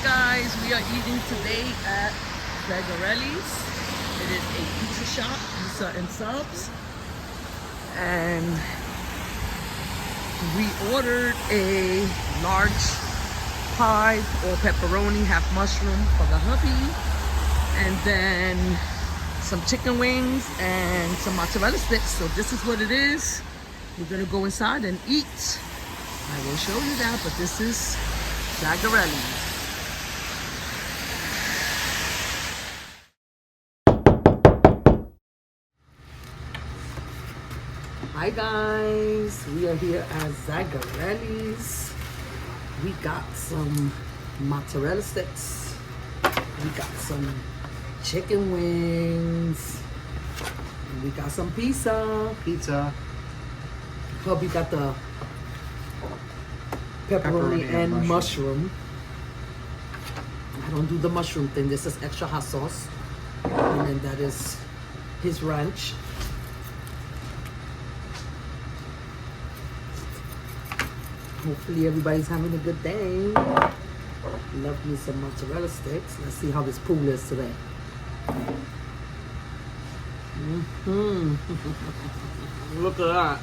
guys, we are eating today at Zeiderelli's. It is a pizza shop, pizza and subs. And we ordered a large pie, all pepperoni, half mushroom for the hubby. And then some chicken wings and some mozzarella sticks. So this is what it is. We're gonna go inside and eat. I will show you that, but this is Zeiderelli. Hi guys, we are here at Zeiderelli's. We got some mozzarella sticks. We got some chicken wings. And we got some pizza. Hubby got the pepperoni and mushroom. I don't do the mushroom thing. This is extra hot sauce. And then that is his ranch. Hopefully everybody's having a good day. Love me some mozzarella sticks. Let's see how this pool is today. Look at that.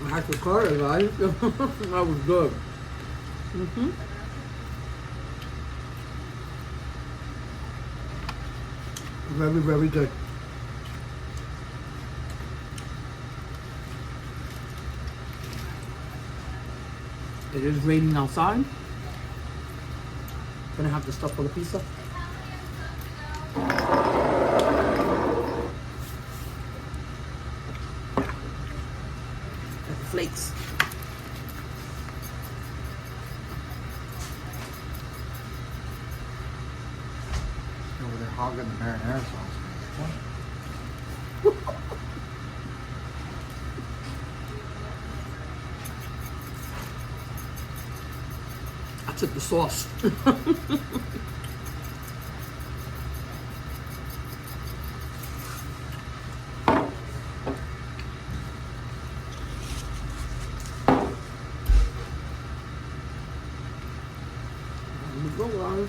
I had to cut it, guys. That was good. Very, very good. It is raining outside. Gonna have the stuff for the pizza. And the flakes. Over there hogging the marinara sauce. I took the sauce. Here we go, guys.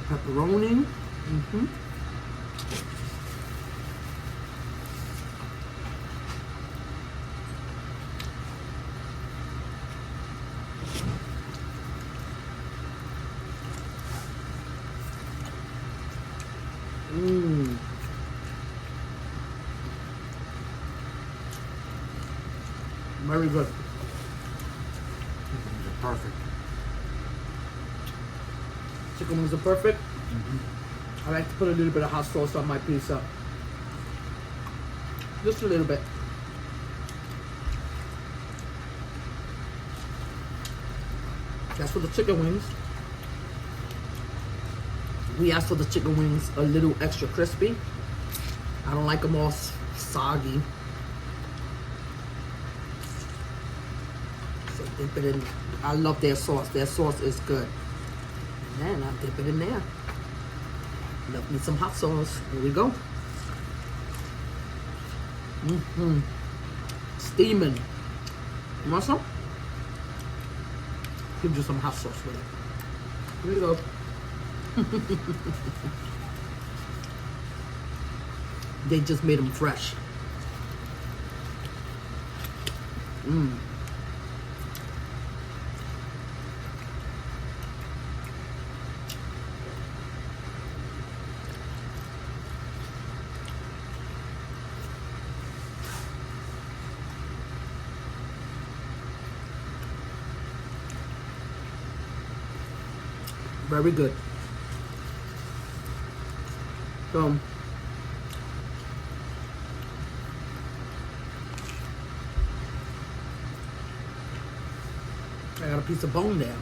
Pepperoni. Very good. These are perfect. Chicken wings are perfect. I like to put a little bit of hot sauce on my pizza. Just a little bit. That's for the chicken wings. We asked for the chicken wings a little extra crispy. I don't like them all soggy. So dip it in. I love their sauce. Their sauce is good. And then I dip it in there. Love me some hot sauce. Here we go. Steaming. You want some? Give you some hot sauce with it. Here we go. They just made them fresh. Very good. So, I got a piece of bone there.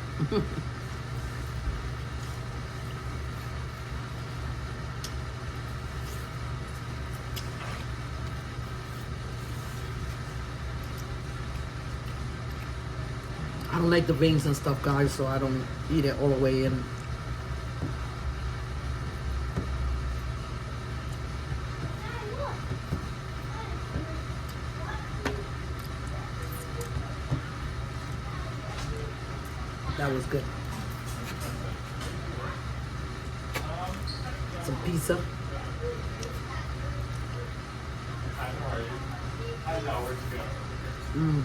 I don't like the veins and stuff, guys, so I don't eat it all the way in. That was good. Some pizza. Mm.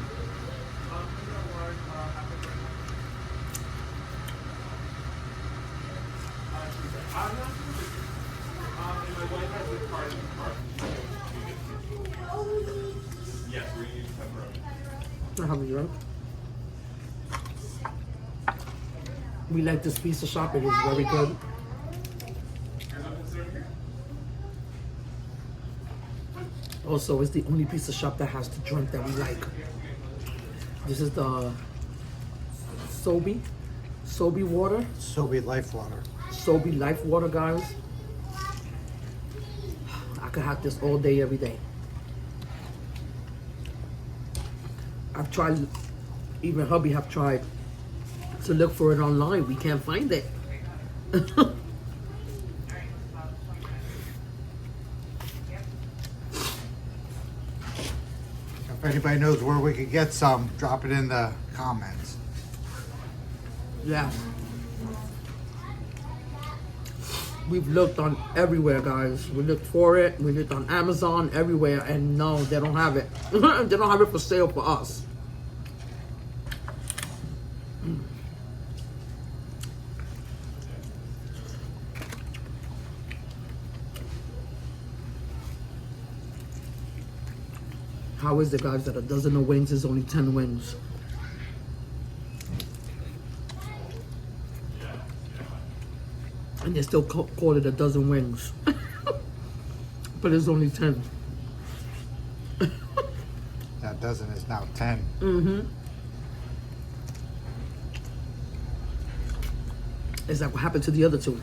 I have a drink. We like this pizza shop. It is very good. Also, it's the only pizza shop that has the drink that we like. This is the Sobe water. Sobe Life Water. Sobe Life Water, guys. I could have this all day, every day. I've tried, even hubby have tried to look for it online. We can't find it. If anybody knows where we could get some, drop it in the comments. Yeah. We've looked on everywhere, guys. We looked for it. We looked on Amazon, everywhere, and no, they don't have it. They don't have it for sale for us. How is it, guys, that a dozen of wings is only 10 wings? And they still call it a dozen wings. But it's only 10. That dozen is now 10. Mm-hmm. Is that what happened to the other two?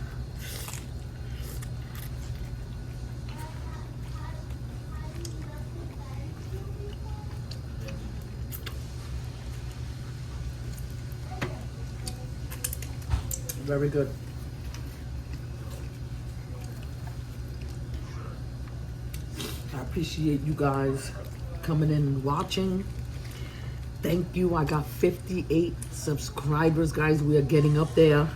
Very good. I appreciate you guys coming in and watching. Thank you. I got 58 subscribers, guys. We are getting up there.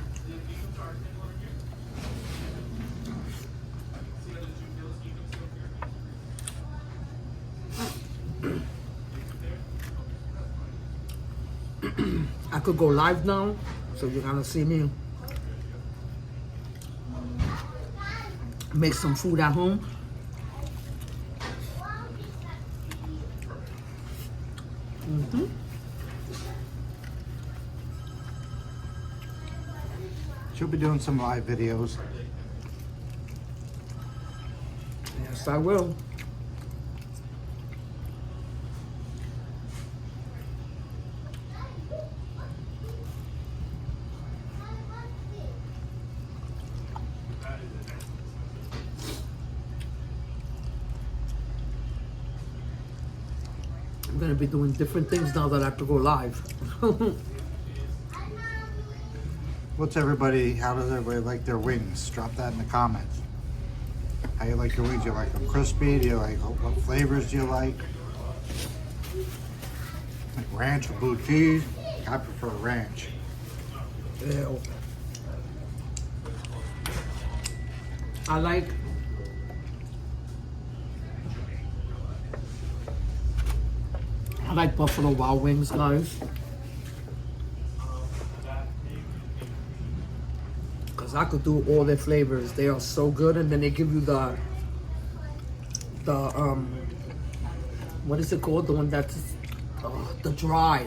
I could go live now, so you're gonna see me make some food at home. She'll be doing some live videos. Yes, I will. I'm gonna be doing different things now that I have to go live. How does everybody like their wings? Drop that in the comments. How you like your wings? You like them crispy? Do you like, what flavors do you like? Like ranch or blue cheese? I prefer ranch. Ew. I like Buffalo Wild Wings, guys. Cause I could do all their flavors. They are so good, and then they give you the what is it called? The one that's the dry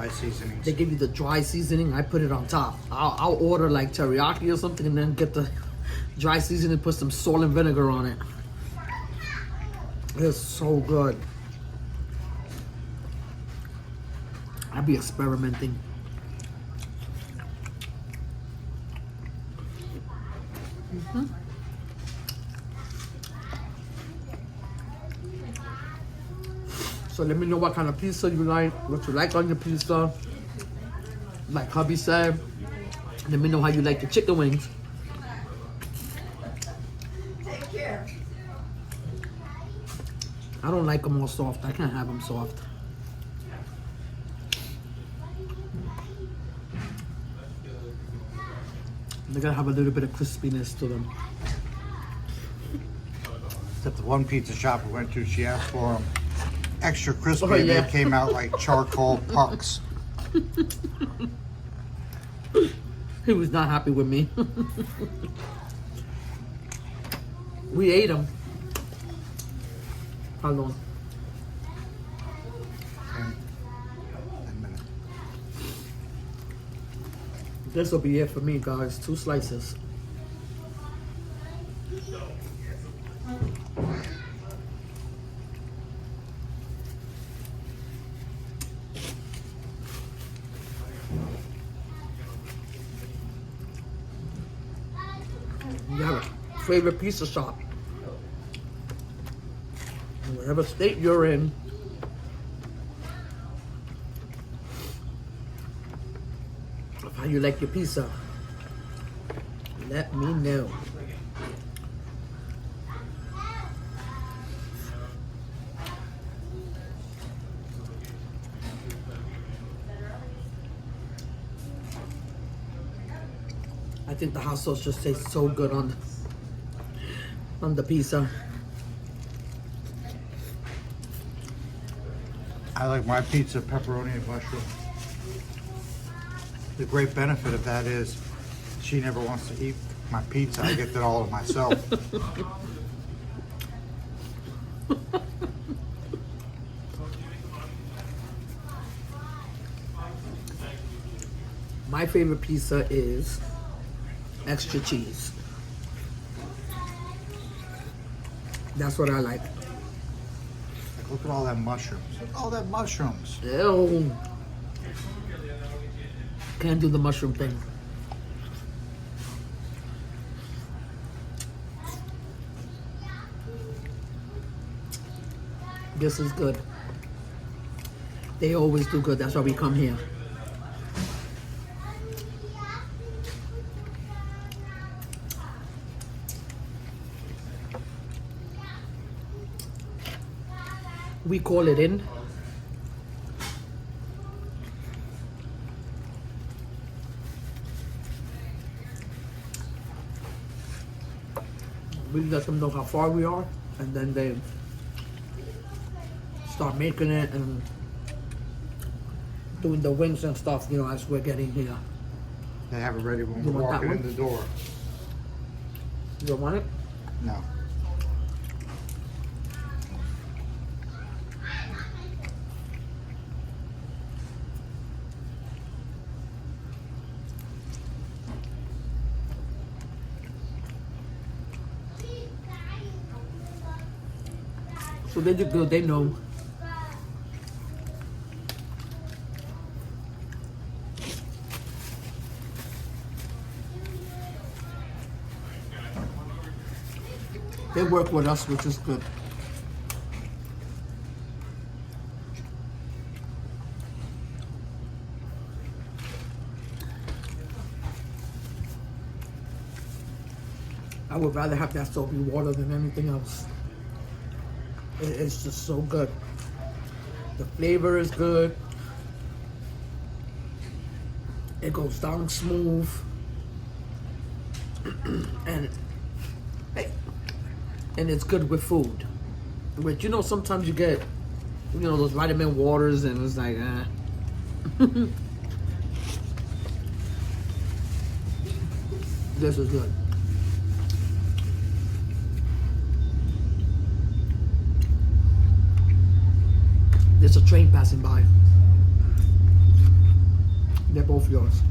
seasonings. They give you the dry seasoning. I put it on top. I'll order like teriyaki or something, and then get the dry seasoning, put some salt and vinegar on it. It's so good. I'll be experimenting. So let me know what kind of pizza you like, what you like on your pizza. Like hubby said, let me know how you like your chicken wings. Take care. I don't like them all soft. I can't have them soft. They gotta have a little bit of crispiness to them. Except the one pizza shop we went to, she asked for them extra crispy, Oh, and yeah. they came out like charcoal pucks. He was not happy with me. We ate them. How long? 10 minutes. This will be it for me, guys. 2 slices. You have a favorite pizza shop. In whatever state you're in. Of how you like your pizza. Let me know. I think the hot sauce just tastes so good on the pizza. I like my pizza pepperoni and mushroom. The great benefit of that is she never wants to eat my pizza. I get that all to myself. My favorite pizza is extra cheese. That's what I like. Like, look at all that mushrooms. Look at all that mushrooms. Ew. Can't do the mushroom thing. This is good. They always do good. That's why we come here. We call it in. We let them know how far we are, and then they start making it and doing the wings and stuff, you know, as we're getting here. They have it ready when You we're want that walking in one? the door. You don't want it? No. So they do good, they know. They work with us, which is good. I would rather have that soapy water than anything else. It's just so good. The flavor is good. It goes down smooth. and it's good with food. But you know, sometimes you get, you know, those vitamin waters and it's like, This is good. There's a train passing by. They're both yours.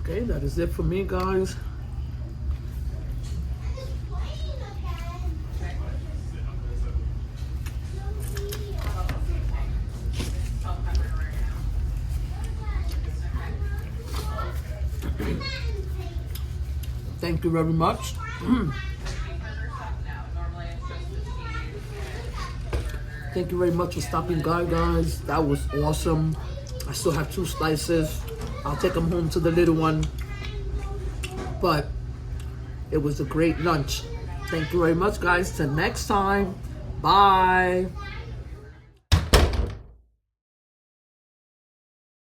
Okay, that is it for me, guys. Thank you very much. Thank you very much for stopping by, guys. That was awesome. I still have 2 slices. I'll take them home to the little one. But it was a great lunch. Thank you very much, guys. Till next time. Bye.